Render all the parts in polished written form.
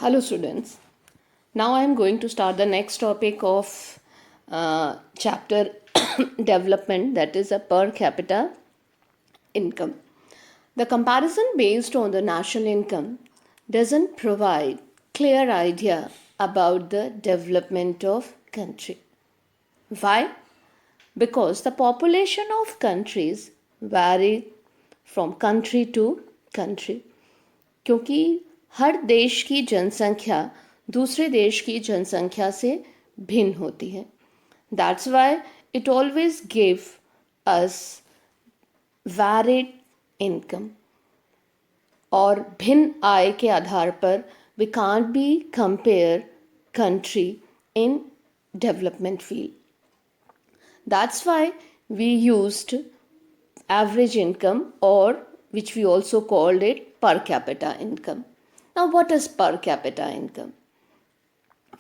Hello students. Now I am going to start the next topic of chapter development, that is a per capita income. The comparison based on the national income doesn't provide clear idea about the development of country. Why? Because the population of countries vary from country to country. क्योंकि हर देश की जनसंख्या दूसरे देश की जनसंख्या से भिन्न होती है. That's why it always give us varied income. और भिन्न आय के आधार पर we can't be compare country in development field. That's why we used average income, or which we also called it per capita income. Now, what is per capita income?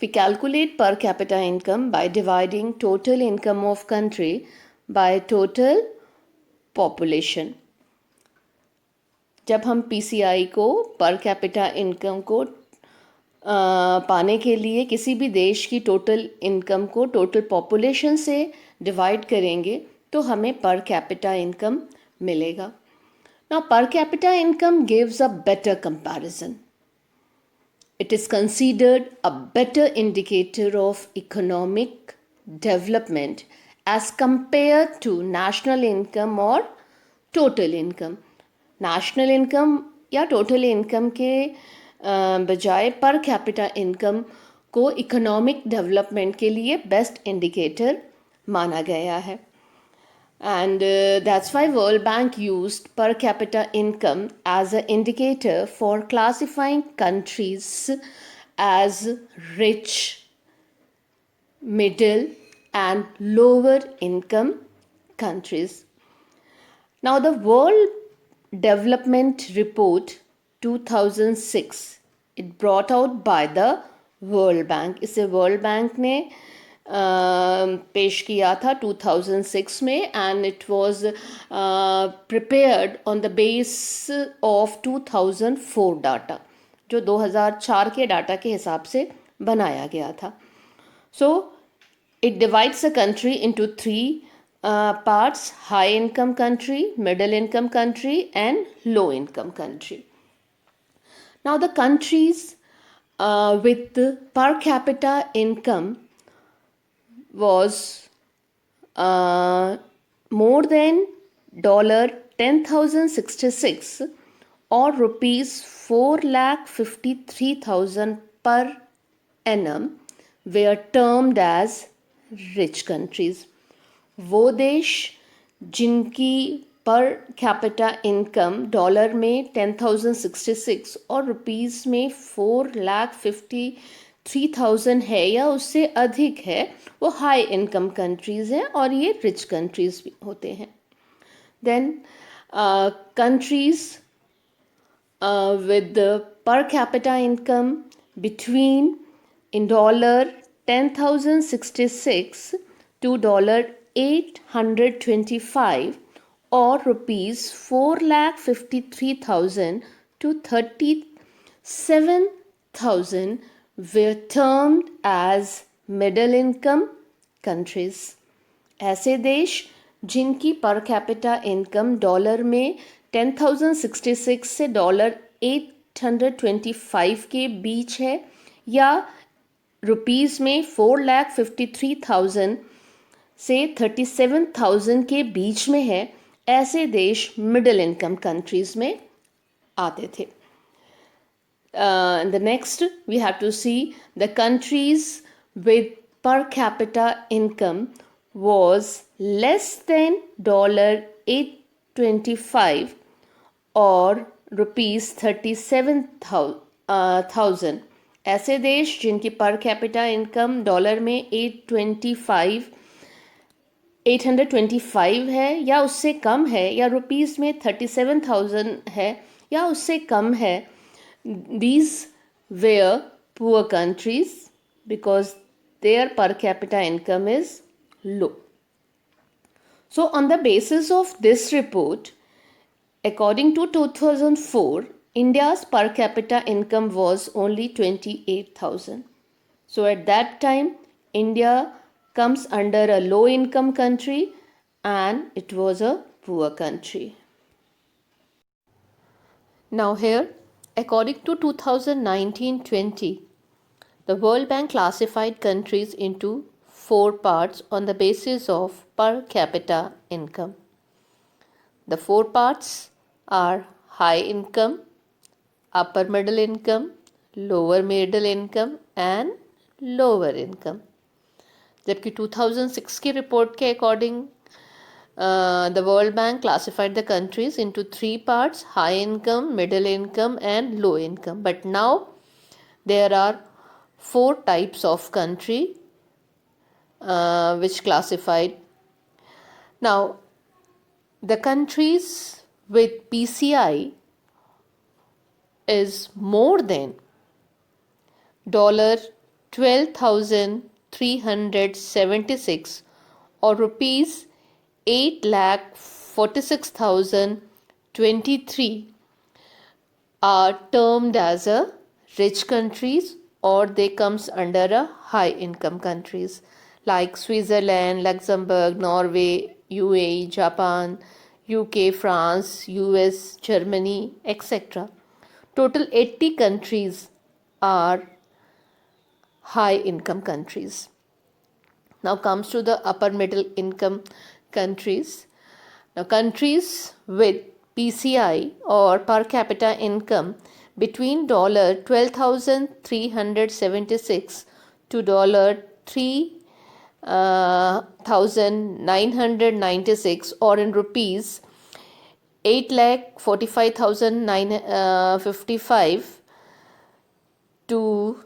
We calculate per capita income by dividing total income of country by total population. जब हम PCI को per capita income को पाने के लिए किसी भी देश की टोटल इनकम को टोटल पॉपुलेशन से डिवाइड करेंगे तो हमें पर कैपिटा इनकम मिलेगा. Now per capita income gives a better comparison. It is considered a better indicator of economic development as compare to national income और टोटल इनकम. नेशनल इनकम या total income के बजाय per capita income को economic development के लिए best indicator माना गया है. And that's why World Bank used पर capita income as a indicator for classifying countries as rich, middle and lower income countries. Now the World Development Report 2006, it brought out by the World Bank. इसे World Bank ने पेश किया था 2006 में, and it was prepared on the base of 2004 data, जो 2004 के data के हिसाब से बनाया गया था. So it divides the country into three parts: high income country, middle income country and low income country. Now the countries with the per capita income was more than $10,066 or rupees 4,53,000 per annum were termed as rich countries. वो देश जिनकी पर capita income dollar में 10,066 और rupees में 4,53,000 है या उससे अधिक है, वो हाई इनकम कंट्रीज़ हैं और ये रिच कंट्रीज़ भी होते हैं. Then countries with per capita income between in dollar 10,066 to $825 or rupees 4,53,000 to 37,000 were termed as middle income countries. ऐसे देश जिनकी पर कैपिटा इनकम डॉलर में 10,066 से $825 के बीच है या रुपीज़ में 4,53,000 से 37,000 के बीच में है, ऐसे देश मिडिल इनकम कंट्रीज़ में आते थे. The next we have to see the countries with per capita income was less than $825 or rupees 37,000. ऐसे देश जिनकी पर कैपिटा इनकम डॉलर में 825 है या उससे कम है या रुपीस में 37,000 है या उससे कम है, these were poor countries because their per capita income is low. So on the basis of this report, according to 2004, India's per capita income was only 28,000. So at that time, India comes under a low income country and it was a poor country. Now, here, according to 2019-20, the World Bank classified countries into four parts on the basis of per capita income. The four parts are high income, upper middle income, lower middle income and lower income. जबकि 2006 की report के according the World Bank classified the countries into three parts: high income, middle income and low income. But now there are four types of country which classified. Now the countries with PCI is more than $12,376 or rupees 8,46,023 are termed as a rich countries, or they comes under a high income countries like Switzerland, Luxembourg, Norway, UAE, Japan, UK, France, US, Germany, etc. Total 80 countries are high income countries. Now comes to the upper middle income countries. Now countries with PCI or per capita income between $12,376 to $3,996 or in rupees 8,45,955 to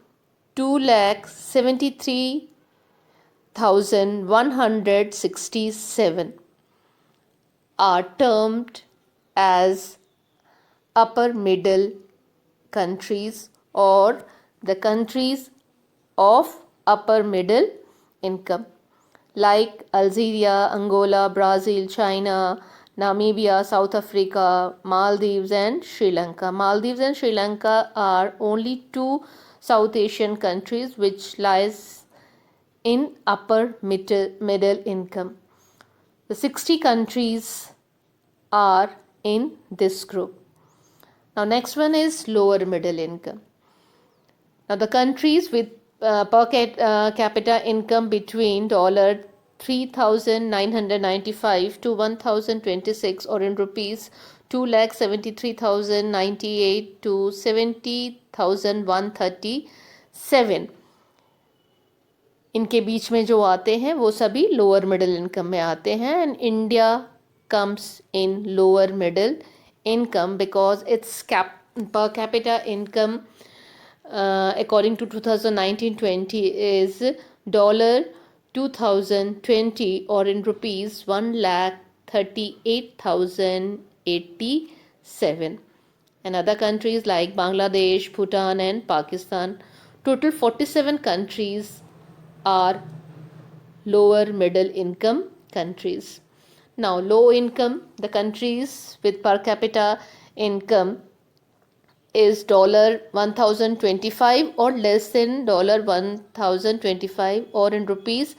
2,73,167 are termed as upper middle countries or the countries of upper middle income like Algeria, Angola, Brazil, China, Namibia, South Africa, Maldives and Sri Lanka. Maldives and Sri Lanka are only two South Asian countries which lies in upper middle income. The 60 countries are in this group. Now next one is lower middle income. Now the countries with per capita income between $3,995 to 1,026 or in rupees 2,73,098 to 70,137, इनके बीच में जो आते हैं वो सभी lower middle income में आते हैं and India comes in lower middle income because its per capita income according to 2019-20 is $2020 or in rupees 1,38,087. And other countries like Bangladesh, Bhutan and Pakistan, total 47 countries are lower middle income countries. Now low income, the countries with per capita income is $1,025 or less than $1,025 or in rupees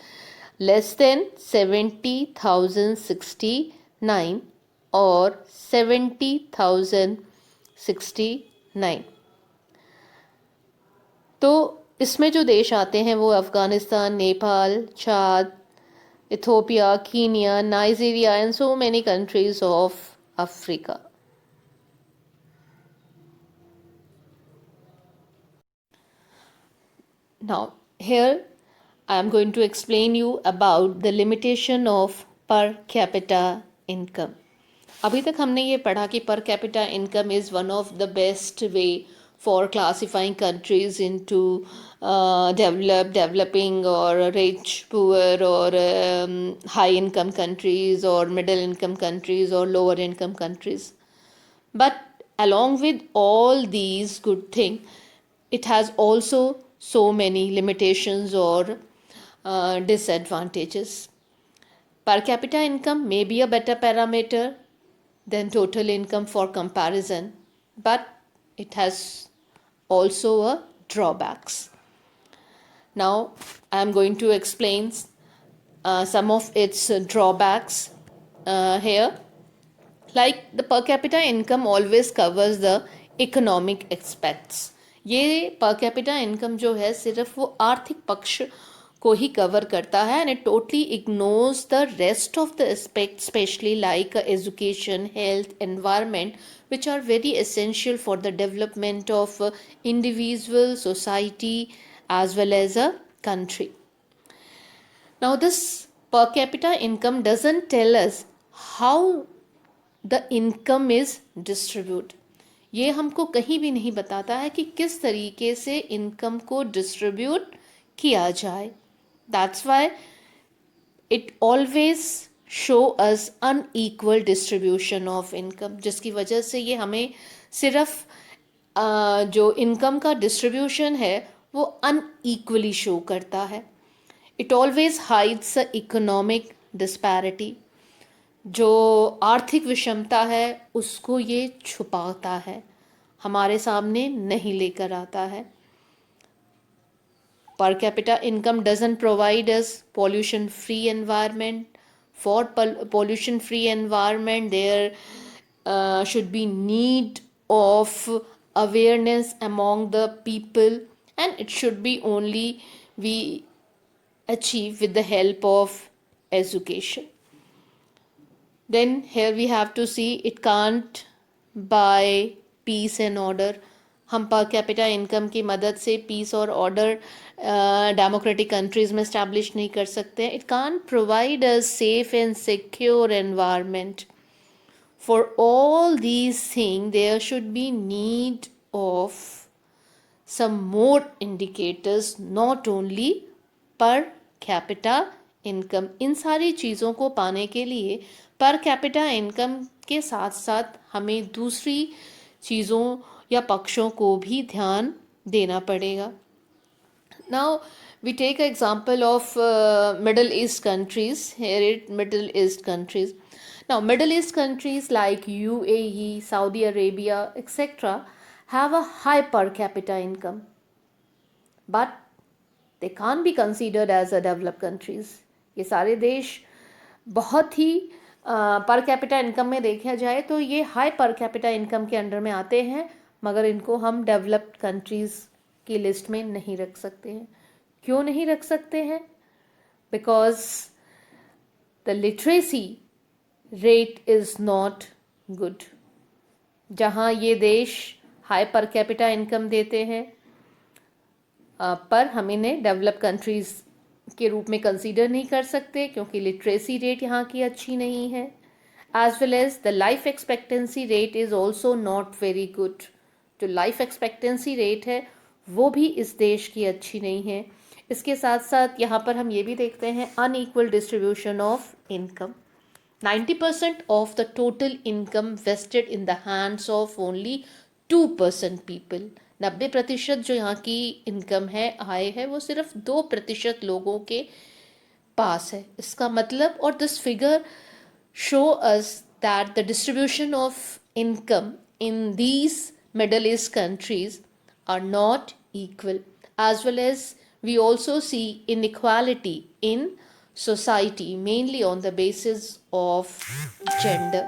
less than 70,069 or 70,069. तो इसमें जो देश आते हैं वो Afghanistan, Nepal, चाद, Ethiopia, Kenya, Nigeria and so many countries of Africa. Now here I am going to explain you about the limitation of per capita income. अभी तक हमने ये पढ़ा कि per capita income is one of the best way for classifying countries into developed, developing or rich, poor or high income countries or middle income countries or lower income countries. But along with all these good things, it has also so many limitations or disadvantages. Per capita income may be a better parameter than total income for comparison, but it has also a drawbacks. Now I am going to explain some of its drawbacks here. Like the per capita income always covers the economic aspects. ये per capita income जो है सिर्फ वो आर्थिक पक्ष को ही cover करता है, and it totally ignores the rest of the aspects, especially like education, health, environment, which are very essential for the development of individual, society, as well as a country. Now, this per capita income doesn't tell us how the income is distributed. ये हमको कहीं भी नहीं बताता है कि किस तरीके से इनकम को डिस्ट्रीब्यूट किया जाए. That's why it always show us unequal distribution of income, जिसकी वजह से ये हमें सिर्फ जो इनकम का डिस्ट्रीब्यूशन है वो अनइक्वली शो करता है. It always hides the economic disparity. जो आर्थिक विषमता है उसको ये छुपाता है, हमारे सामने नहीं लेकर आता है. Per capita income doesn't provide us pollution free environment. For pollution free environment there should be need of awareness among the people, and it should be only we achieve with the help of education. Then here we have to see it can't buy peace and order. हम पर capita income की मदद से peace और order democratic countries में establish नहीं कर सकते. It can provide a safe and secure environment. For all these thing there should be need of some more indicators, not only per capita income. इन सारी चीज़ों को पाने के लिए पर कैपिटा इनकम के साथ साथ हमें दूसरी चीज़ों या पक्षों को भी ध्यान देना पड़ेगा. Now we take an example of Middle East countries. Here it Middle East countries. Now Middle East countries like UAE, Saudi Arabia, etc. have a high per capita income, but they can't be considered as a developed countries. ये सारे देश बहुत ही पर capita income में देखा जाए तो ये हाई पर कैपिटा इनकम के अंडर में आते हैं, मगर इनको हम डेवलप्ड कंट्रीज़ की लिस्ट में नहीं रख सकते हैं. क्यों नहीं रख सकते हैं? Because the literacy rate is not good. जहाँ ये देश हाई पर कैपिटा इनकम देते हैं पर हम इन्हें डेवलप कंट्रीज़ के रूप में कंसीडर नहीं कर सकते क्योंकि लिटरेसी रेट यहाँ की अच्छी नहीं है. As well as the life expectancy rate is also not very good. जो लाइफ एक्सपेक्टेंसी रेट है वो भी इस देश की अच्छी नहीं है. इसके साथ साथ यहाँ पर हम ये भी देखते हैं unequal distribution of income. 90% of the total income vested in the hands of only 2% people. 90% जो यहाँ की इनकम है, आय है, वो सिर्फ 2% लोगों के पास है. इसका मतलब, और this figure show us that the distribution of income in these middle east countries are not equal. As well as we also see inequality in society, mainly on the basis of gender.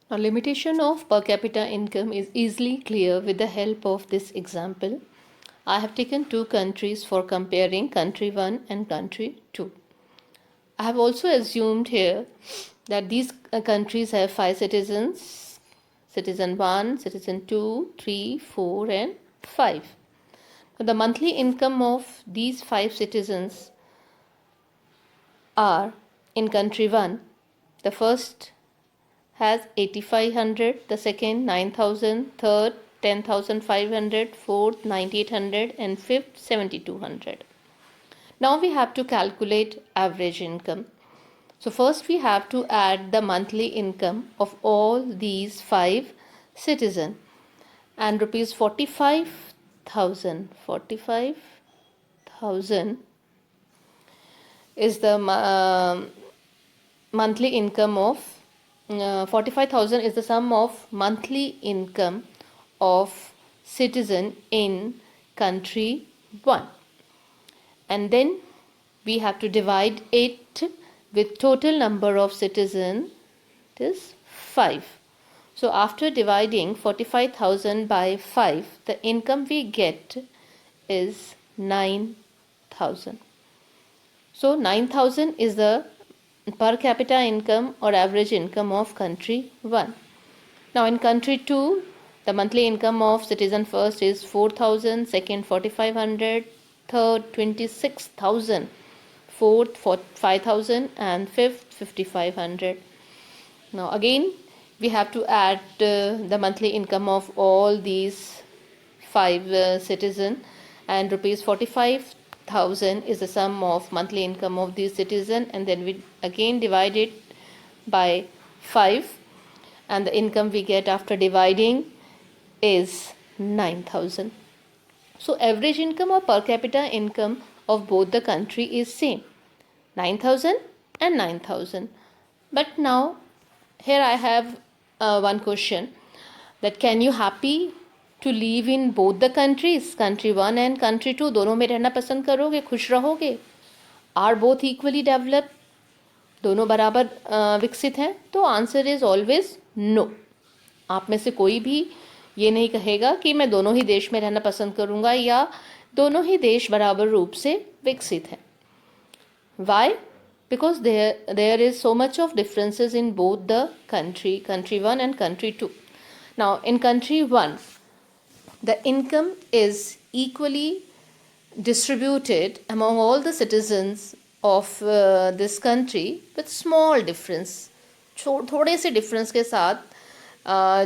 Now, limitation of per capita income is easily clear with the help of this example. I have taken two countries for comparing, country 1 and country 2. I have also assumed here that these countries have 5 citizens. Citizen 1, citizen 2, 3, 4 and 5. Now, the monthly income of these 5 citizens are, in country 1, the first has 8500, the second 9000, third 10500, fourth 9800 and fifth 7200. Now we have to calculate average income. So first we have to add the monthly income of all these 5 citizens, and rupees 45,000 is the monthly income of 45,000 is the sum of monthly income of citizen in country 1, and then we have to divide it with total number of citizen, it is 5. So after dividing 45,000 by 5, the income we get is 9,000. So 9,000 is the per capita income or average income of country 1. Now in country 2, the monthly income of citizen first is 4,000, second 4,500, third 26,000, fourth 5,000, and fifth 5,500. Now again we have to add the monthly income of all these 5 citizen, and rupees 45,000 is the sum of monthly income of these citizen, and then we again divide it by 5, and the income we get after dividing is 9,000. So average income or per capita income of both the country is same, 9,000 and 9,000. But now here I have one question, that can you happy to live in both the countries, country 1 and country 2, दोनों में रहना पसंद करोगे, खुश रहोगे? Are both equally developed? दोनों बराबर विकसित हैं? तो आंसर इज ऑलवेज नो. आप में से कोई भी ये नहीं कहेगा कि मैं दोनों ही देश में रहना पसंद करूंगा या दोनों ही देश बराबर रूप से विकसित हैं. Y? Because there is so much of differences in both the country 1 and country 2. Now in country 1, the income is equally distributed among all the citizens of this country with small difference. थोड़े से difference के साथ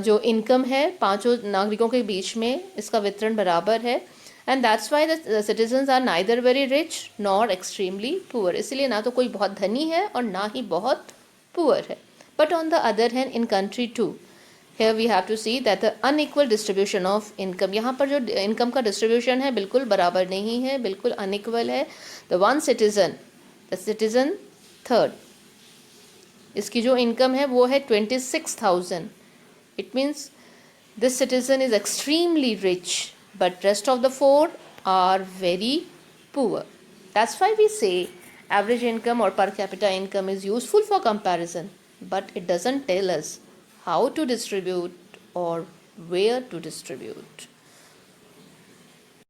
जो income है पांचों नागरिकों के बीच में इसका वितरण बराबर है. And that's why the citizens are neither very rich nor extremely poor. इसलिए ना तो कोई बहुत धनी है और ना ही बहुत पुअर है. But on the other hand in country 2, here we have to see that the unequal distribution of income, यहाँ पर जो इनकम का डिस्ट्रीब्यूशन है बिल्कुल बराबर नहीं है, बिल्कुल अनइक्वल है. The one citizen, the citizen third, इसकी जो इनकम है वो है 26,000. It means this citizen is extremely rich, but rest of the 4 are very poor. That's why we say average income or per capita income is useful for comparison, but it doesn't tell us how to distribute or where to distribute.